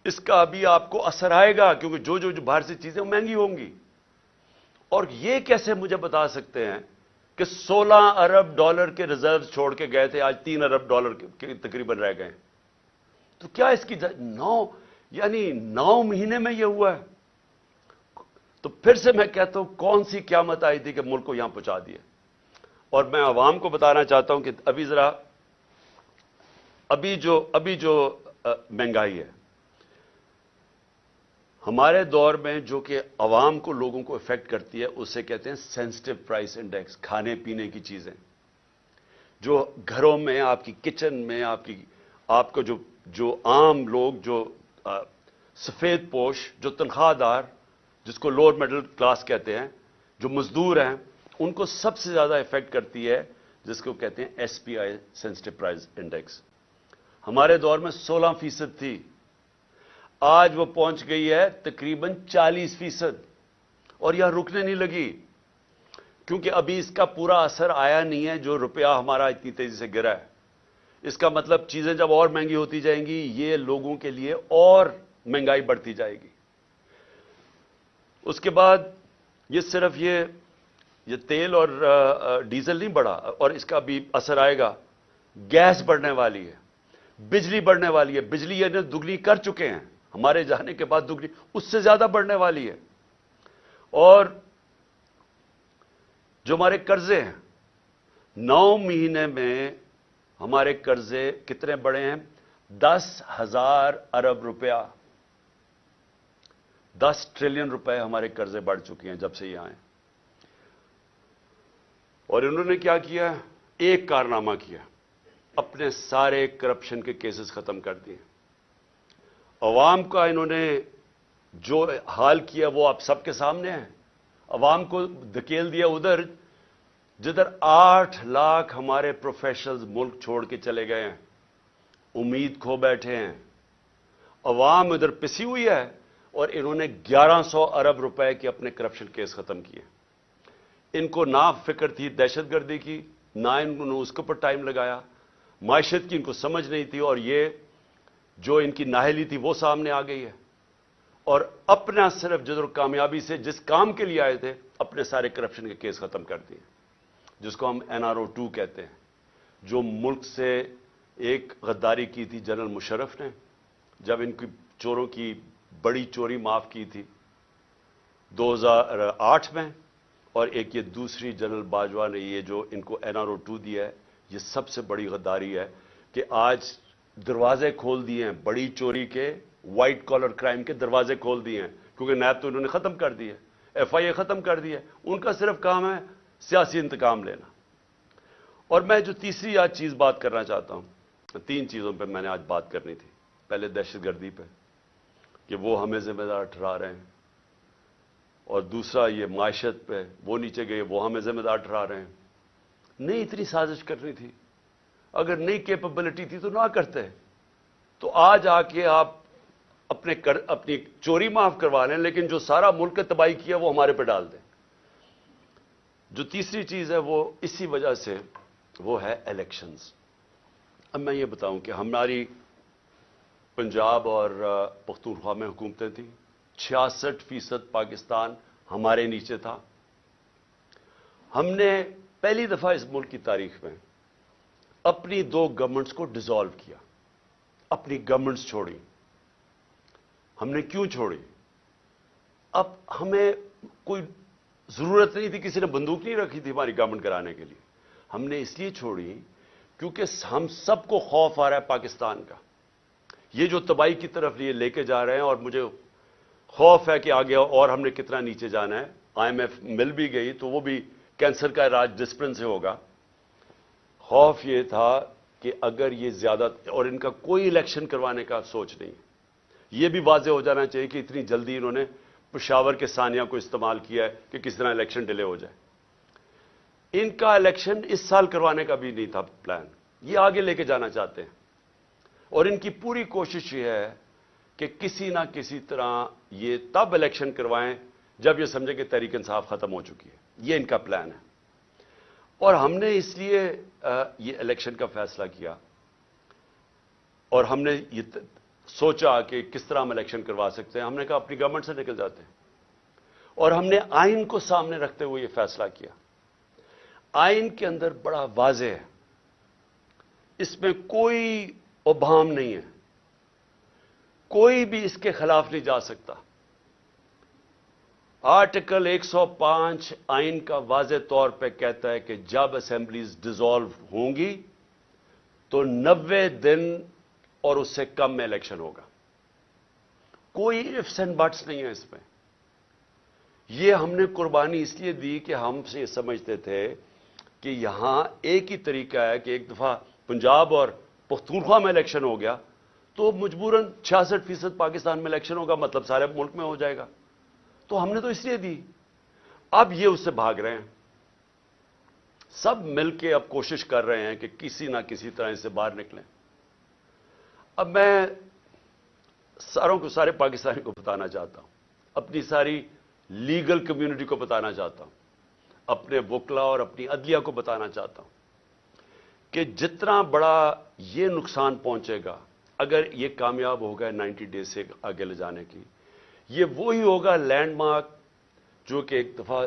اس کا ابھی آپ کو اثر آئے گا, کیونکہ جو باہر سے چیزیں مہنگی ہوں گی. اور یہ کیسے مجھے بتا سکتے ہیں کہ 16 ارب ڈالر کے ریزرو چھوڑ کے گئے تھے, آج 3 ارب ڈالر کے تقریباً رہ گئے. تو کیا اس کی 9 مہینے میں یہ ہوا ہے؟ تو پھر سے میں کہتا ہوں کون سی قیامت آئی تھی کہ ملک کو یہاں پہنچا دیا. اور میں عوام کو بتانا چاہتا ہوں کہ ابھی جو مہنگائی ہے ہمارے دور میں, جو کہ عوام کو, لوگوں کو افیکٹ کرتی ہے, اسے کہتے ہیں سینسٹیو پرائس انڈیکس. کھانے پینے کی چیزیں جو گھروں میں, آپ کی کچن میں, آپ کو جو عام لوگ, جو سفید پوش, جو تنخواہ دار, جس کو لوور مڈل کلاس کہتے ہیں, جو مزدور ہیں, ان کو سب سے زیادہ افیکٹ کرتی ہے, جس کو کہتے ہیں SPI سینسٹیو پرائس انڈیکس. ہمارے دور میں 16% تھی, آج وہ پہنچ گئی ہے تقریباً 40%, اور یہاں رکنے نہیں لگی, کیونکہ ابھی اس کا پورا اثر آیا نہیں ہے جو روپیہ ہمارا اتنی تیزی سے گرا ہے. اس کا مطلب چیزیں جب اور مہنگی ہوتی جائیں گی, یہ لوگوں کے لیے اور مہنگائی بڑھتی جائے گی. اس کے بعد یہ صرف یہ یہ تیل اور ڈیزل نہیں بڑھا، اور اس کا بھی اثر آئے گا. گیس بڑھنے والی ہے، بجلی بڑھنے والی ہے. بجلی یہ دگنی کر چکے ہیں، ہمارے جانے کے بعد دگنی اس سے زیادہ بڑھنے والی ہے. اور جو ہمارے قرضے ہیں، 9 مہینے میں ہمارے قرضے کتنے بڑھے ہیں؟ 10,000 ارب روپیہ، 10 ٹریلین روپے ہمارے قرضے بڑھ چکے ہیں جب سے یہ آئے. اور انہوں نے کیا کیا؟ ایک کارنامہ کیا، اپنے سارے کرپشن کے کیسز ختم کر دیے. عوام کا انہوں نے جو حال کیا وہ آپ سب کے سامنے ہے. عوام کو دھکیل دیا ادھر جدھر 8 لاکھ ہمارے پروفیشنلز ملک چھوڑ کے چلے گئے ہیں، امید کھو بیٹھے ہیں. عوام ادھر پسی ہوئی ہے، اور انہوں نے 1100 ارب روپے کے اپنے کرپشن کیس ختم کیے. ان کو نہ فکر تھی دہشت گردی کی، نہ انہوں نے اس کے اوپر ٹائم لگایا. معیشت کی ان کو سمجھ نہیں تھی، اور یہ جو ان کی نااہلی تھی وہ سامنے آ گئی ہے. اور اپنا صرف جدر کامیابی سے جس کام کے لیے آئے تھے، اپنے سارے کرپشن کے کیس ختم کر دیے، جس کو ہم NRO 2 کہتے ہیں. جو ملک سے ایک غداری کی تھی جنرل مشرف نے، جب ان کی چوروں کی بڑی چوری معاف کی تھی 2008 میں، اور ایک یہ دوسری جنرل باجوہ نے یہ جو ان کو NRO 2 دیا ہے، یہ سب سے بڑی غداری ہے کہ آج دروازے کھول دیے ہیں بڑی چوری کے، وائٹ کالر کرائم کے دروازے کھول دیے ہیں. کیونکہ نیب تو انہوں نے ختم کر دی ہے، FIA ختم کر دی ہے. ان کا صرف کام ہے سیاسی انتقام لینا. اور میں جو تیسری آج چیز بات کرنا چاہتا ہوں، 3 چیزوں پہ میں نے آج بات کرنی تھی. پہلے دہشت گردی پہ کہ وہ ہمیں ذمہ دار ٹھہرا رہے ہیں، اور دوسرا یہ معیشت پہ وہ نیچے گئے، وہ ہمیں ذمہ دار ٹھہرا رہے ہیں. نہیں اتنی سازش کرنی تھی، اگر نئی کیپبلٹی تھی تو نہ کرتے. تو آج آ کے آپ اپنی چوری معاف کروا لیں، لیکن جو سارا ملک نے تباہی کیا وہ ہمارے پہ ڈال دیں. جو تیسری چیز ہے وہ اسی وجہ سے وہ ہے الیکشنز. اب میں یہ بتاؤں کہ ہماری پنجاب اور پختونخوا میں حکومتیں تھیں، 66% پاکستان ہمارے نیچے تھا. ہم نے پہلی دفعہ اس ملک کی تاریخ میں اپنی 2 گورنمنٹس کو ڈیزالو کیا، اپنی گورنمنٹس چھوڑی. ہم نے کیوں چھوڑی؟ اب ہمیں کوئی ضرورت نہیں تھی، کسی نے بندوق نہیں رکھی تھی ہماری گورنمنٹ کرانے کے لیے. ہم نے اس لیے چھوڑی کیونکہ ہم سب کو خوف آ رہا ہے پاکستان کا. یہ جو تباہی کی طرف یہ لے کے جا رہے ہیں، اور مجھے خوف ہے کہ آگے اور ہم نے کتنا نیچے جانا ہے. IMF مل بھی گئی تو وہ بھی کینسر کا علاج ڈسپلن سے ہوگا. خوف یہ تھا کہ اگر یہ زیادہ، اور ان کا کوئی الیکشن کروانے کا سوچ نہیں. یہ بھی واضح ہو جانا چاہیے کہ اتنی جلدی انہوں نے پشاور کے ثانیہ کو استعمال کیا ہے کہ کس طرح الیکشن ڈیلے ہو جائے. ان کا الیکشن اس سال کروانے کا بھی نہیں تھا پلان، یہ آگے لے کے جانا چاہتے ہیں. اور ان کی پوری کوشش یہ ہے کہ کسی نہ کسی طرح یہ تب الیکشن کروائیں جب یہ سمجھیں کہ تحریک انصاف ختم ہو چکی ہے. یہ ان کا پلان ہے. اور ہم نے اس لیے یہ الیکشن کا فیصلہ کیا، اور ہم نے یہ سوچا کہ کس طرح ہم الیکشن کروا سکتے ہیں. ہم نے کہا اپنی گورنمنٹ سے نکل جاتے ہیں، اور ہم نے آئین کو سامنے رکھتے ہوئے یہ فیصلہ کیا. آئین کے اندر بڑا واضح ہے، اس میں کوئی ابہام نہیں ہے، کوئی بھی اس کے خلاف نہیں جا سکتا. آرٹیکل 105 آئین کا واضح طور پہ کہتا ہے کہ جب اسمبلیز ڈیزالو ہوں گی تو 90 دن اور اس سے کم میں الیکشن ہوگا. کوئی ifs and buts نہیں ہے اس میں. یہ ہم نے قربانی اس لیے دی کہ ہم سے یہ سمجھتے تھے کہ یہاں ایک ہی طریقہ ہے کہ ایک دفعہ پنجاب اور پختونخوا میں الیکشن ہو گیا تو مجبوراً 66% پاکستان میں الیکشن ہوگا، مطلب سارے ملک میں ہو جائے گا. تو ہم نے تو اس لیے دی. اب یہ اس سے بھاگ رہے ہیں، سب مل کے اب کوشش کر رہے ہیں کہ کسی نہ کسی طرح اس سے باہر نکلیں. اب میں سارے پاکستانی کو بتانا چاہتا ہوں، اپنی ساری لیگل کمیونٹی کو بتانا چاہتا ہوں، اپنے وکلا اور اپنی عدلیہ کو بتانا چاہتا ہوں کہ جتنا بڑا یہ نقصان پہنچے گا اگر یہ کامیاب ہوگا 90 ڈیز سے آگے لے جانے کی، یہ وہی ہوگا لینڈ مارک جو کہ ایک دفعہ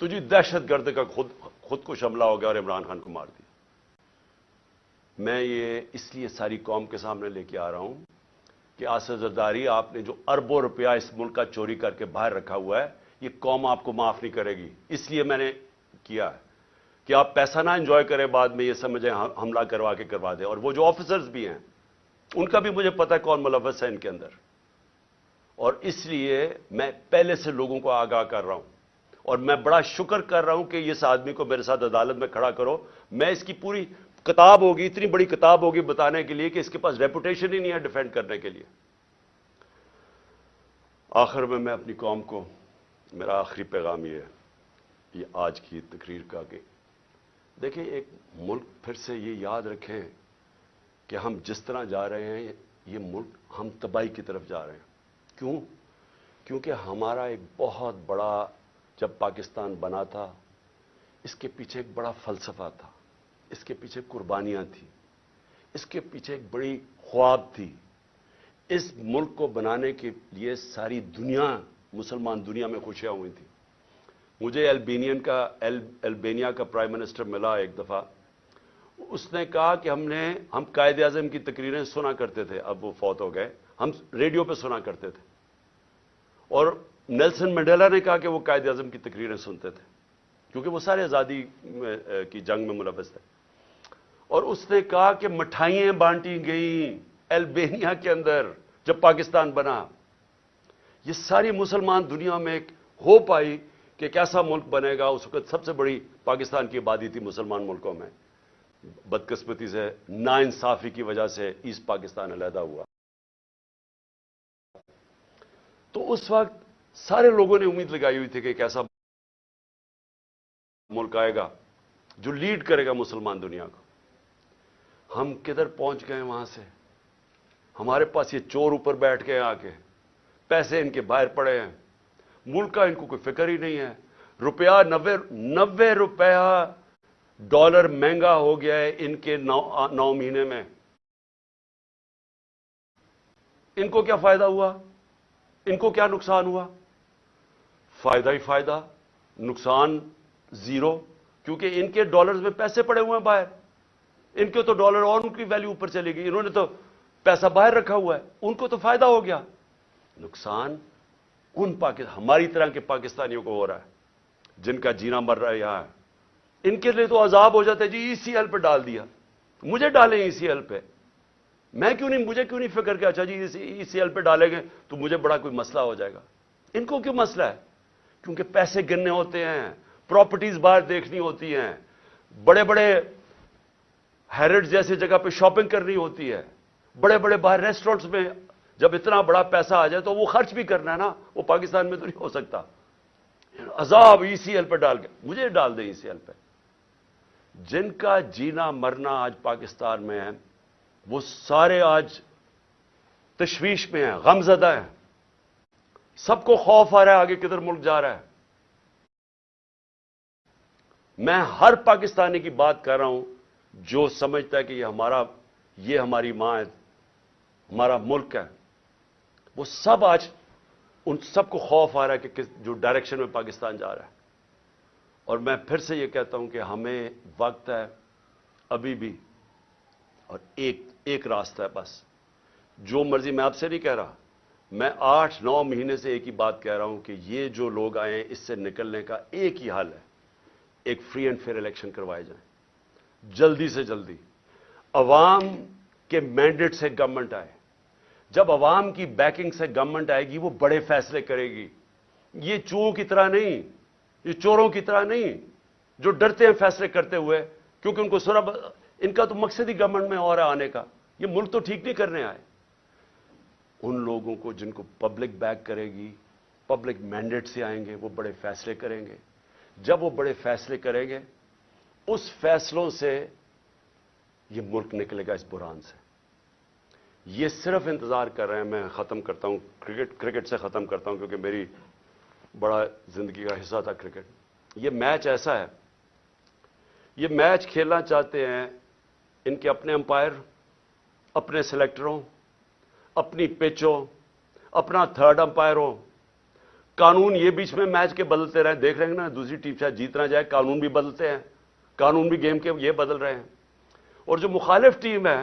تو جی دہشت گرد کا خودکش حملہ ہو گیا اور عمران خان کو مار دیا. میں یہ اس لیے ساری قوم کے سامنے لے کے آ رہا ہوں کہ آصف زرداری، آپ نے جو اربوں روپیہ اس ملک کا چوری کر کے باہر رکھا ہوا ہے، یہ قوم آپ کو معاف نہیں کرے گی. اس لیے میں نے کیا ہے کہ آپ پیسہ نہ انجوائے کریں، بعد میں یہ سمجھیں حملہ کروا کے کروا دیں. اور وہ جو آفیسرز بھی ہیں ان کا بھی مجھے پتہ ہے کون ملوث ہے ان کے اندر، اور اس لیے میں پہلے سے لوگوں کو آگاہ کر رہا ہوں. اور میں بڑا شکر کر رہا ہوں کہ اس آدمی کو میرے ساتھ عدالت میں کھڑا کرو. میں اس کی پوری کتاب ہوگی، اتنی بڑی کتاب ہوگی بتانے کے لیے کہ اس کے پاس ریپوٹیشن ہی نہیں ہے ڈیفینڈ کرنے کے لیے. آخر میں اپنی قوم کو میرا آخری پیغام یہ آج کی تقریر کا کہ دیکھیں، ایک ملک پھر سے یہ یاد رکھیں کہ ہم جس طرح جا رہے ہیں یہ ملک ہم تباہی کی طرف جا رہے ہیں. کیوں؟ کیونکہ ہمارا ایک بہت بڑا، جب پاکستان بنا تھا اس کے پیچھے ایک بڑا فلسفہ تھا، اس کے پیچھے قربانیاں تھیں، اس کے پیچھے ایک بڑی خواب تھی. اس ملک کو بنانے کے لیے ساری دنیا، مسلمان دنیا میں خوشیاں ہوئی تھیں. مجھے البینیا کا پرائم منسٹر ملا ایک دفعہ. اس نے کہا کہ ہم قائد اعظم کی تقریریں سنا کرتے تھے، اب وہ فوت ہو گئے، ہم ریڈیو پہ سنا کرتے تھے. اور نیلسن منڈیلا نے کہا کہ وہ قائد اعظم کی تقریریں سنتے تھے کیونکہ وہ سارے آزادی کی جنگ میں ملوث تھے. اور اس نے کہا کہ مٹھائیاں بانٹی گئیں البینیا کے اندر جب پاکستان بنا. یہ ساری مسلمان دنیا میں ایک ہوپ آئی کہ کیسا ملک بنے گا. اس وقت سب سے بڑی پاکستان کی آبادی تھی مسلمان ملکوں میں. بدقسمتی سے ناانصافی کی وجہ سے ایسٹ پاکستان علیحدہ ہوا. تو اس وقت سارے لوگوں نے امید لگائی ہوئی تھی کہ کیسا ملک آئے گا جو لیڈ کرے گا مسلمان دنیا کو. ہم کدھر پہنچ گئے وہاں سے؟ ہمارے پاس یہ چور اوپر بیٹھ گئے آ کے، پیسے ان کے باہر پڑے ہیں، ملک کا ان کو کوئی فکر ہی نہیں ہے. روپیہ 90 روپیہ ڈالر مہنگا ہو گیا ہے ان کے 9 مہینے میں. ان کو کیا فائدہ ہوا؟ ان کو کیا نقصان ہوا؟ فائدہ ہی فائدہ، نقصان زیرو. کیونکہ ان کے ڈالرز میں پیسے پڑے ہوئے ہیں باہر. ان کے تو ڈالر اور ان کی ویلیو اوپر چلے گئی. انہوں نے تو پیسہ باہر رکھا ہوا ہے، ان کو تو فائدہ ہو گیا. نقصان ہماری طرح کے پاکستانیوں کو ہو رہا ہے جن کا جینا مر رہا ہے یہاں. ان کے لیے تو عذاب ہو جاتا ہے. جی ای سی ایل پہ ڈال دیا، مجھے ڈالیں ای سی ایل پہ. مجھے کیوں نہیں فکر کہ اچھا جی ای سی ایل پہ ڈالیں گے تو مجھے بڑا کوئی مسئلہ ہو جائے گا. ان کو کیوں مسئلہ ہے؟ کیونکہ پیسے گننے ہوتے ہیں، پراپرٹیز باہر دیکھنی ہوتی ہیں، بڑے بڑے ہیرڈ جیسی جگہ پہ شاپنگ کرنی ہوتی ہے، بڑے بڑے باہر ریسٹورنٹس میں جب اتنا بڑا پیسہ آ جائے تو وہ خرچ بھی کرنا ہے نا. وہ پاکستان میں تو نہیں ہو سکتا. عذاب ای سی ایل پہ ڈال کے مجھے ڈال دیں ای سی ایل پہ. جن کا جینا مرنا آج پاکستان میں ہے وہ سارے آج تشویش میں ہیں، غم زدہ ہیں. سب کو خوف آ رہا ہے آگے کدھر ملک جا رہا ہے. میں ہر پاکستانی کی بات کر رہا ہوں جو سمجھتا ہے کہ یہ ہماری ماں ہے، ہمارا ملک ہے. وہ سب آج ان سب کو خوف آ رہا ہے کہ جو ڈائریکشن میں پاکستان جا رہا ہے. اور میں پھر سے یہ کہتا ہوں کہ ہمیں وقت ہے ابھی بھی، اور ایک راستہ ہے بس. جو مرضی، میں آپ سے نہیں کہہ رہا، میں 8-9 مہینے سے ایک ہی بات کہہ رہا ہوں کہ یہ جو لوگ آئے ہیں اس سے نکلنے کا ایک ہی حل ہے. ایک فری اینڈ فیئر الیکشن کروائے جائیں جلدی سے جلدی. عوام کے مینڈیٹ سے گورنمنٹ آئے. جب عوام کی بیکنگ سے گورنمنٹ آئے گی وہ بڑے فیصلے کرے گی. یہ چوروں کی طرح نہیں، یہ چوروں کی طرح نہیں جو ڈرتے ہیں فیصلے کرتے ہوئے کیونکہ ان کو ان کا تو مقصد ہی گورنمنٹ میں اور آنے کا. یہ ملک تو ٹھیک نہیں کرنے آئے. ان لوگوں کو جن کو پبلک بیک کرے گی، پبلک مینڈیٹ سے آئیں گے، وہ بڑے فیصلے کریں گے. جب وہ بڑے فیصلے کریں گے اس فیصلوں سے یہ ملک نکلے گا اس بحران سے. یہ صرف انتظار کر رہے ہیں. میں ختم کرتا ہوں، کرکٹ سے ختم کرتا ہوں کیونکہ میری بڑا زندگی کا حصہ تھا کرکٹ. یہ میچ ایسا ہے، یہ میچ کھیلنا چاہتے ہیں ان کے اپنے امپائر، اپنے سلیکٹروں، اپنی پچ ہو، اپنا تھرڈ امپائر ہو، قانون یہ بیچ میں میچ کے بدلتے رہے، دیکھ رہے ہیں نا، دوسری ٹیم شاید جیت نہ جائے، قانون بھی بدلتے ہیں، قانون بھی گیم کے یہ بدل رہے ہیں. اور جو مخالف ٹیم ہے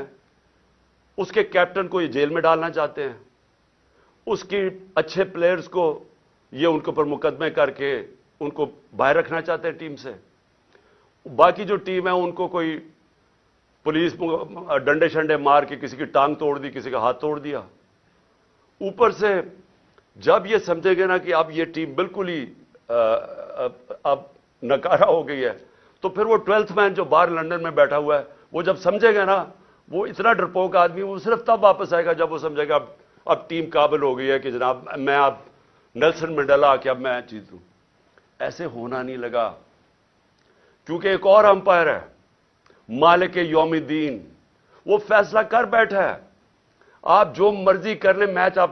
اس کے کیپٹن کو یہ جیل میں ڈالنا چاہتے ہیں، اس کی اچھے پلیئرز کو یہ ان کے اوپر مقدمے کر کے ان کو باہر رکھنا چاہتے ہیں ٹیم سے. باقی جو ٹیم ہے ان کو کوئی پولیس ڈنڈے شنڈے مار کے کسی کی ٹانگ توڑ دی، کسی کا ہاتھ توڑ دیا. اوپر سے جب یہ سمجھے گے نا کہ اب یہ ٹیم بالکل ہی اب نکارہ ہو گئی ہے، تو پھر وہ 12th مین جو باہر لندن میں بیٹھا ہوا ہے، وہ جب سمجھے گا نا، وہ اتنا ڈرپوک آدمی، وہ صرف تب واپس آئے گا جب وہ سمجھے گا اب ٹیم قابل ہو گئی ہے کہ جناب میں اب نیلسن منڈیلا کہ اب میں جیتوں. ایسے ہونا نہیں لگا، کیونکہ ایک اور امپائر ہے مالک یوم الدین، وہ فیصلہ کر بیٹھا ہے. آپ جو مرضی کر لیں، میچ آپ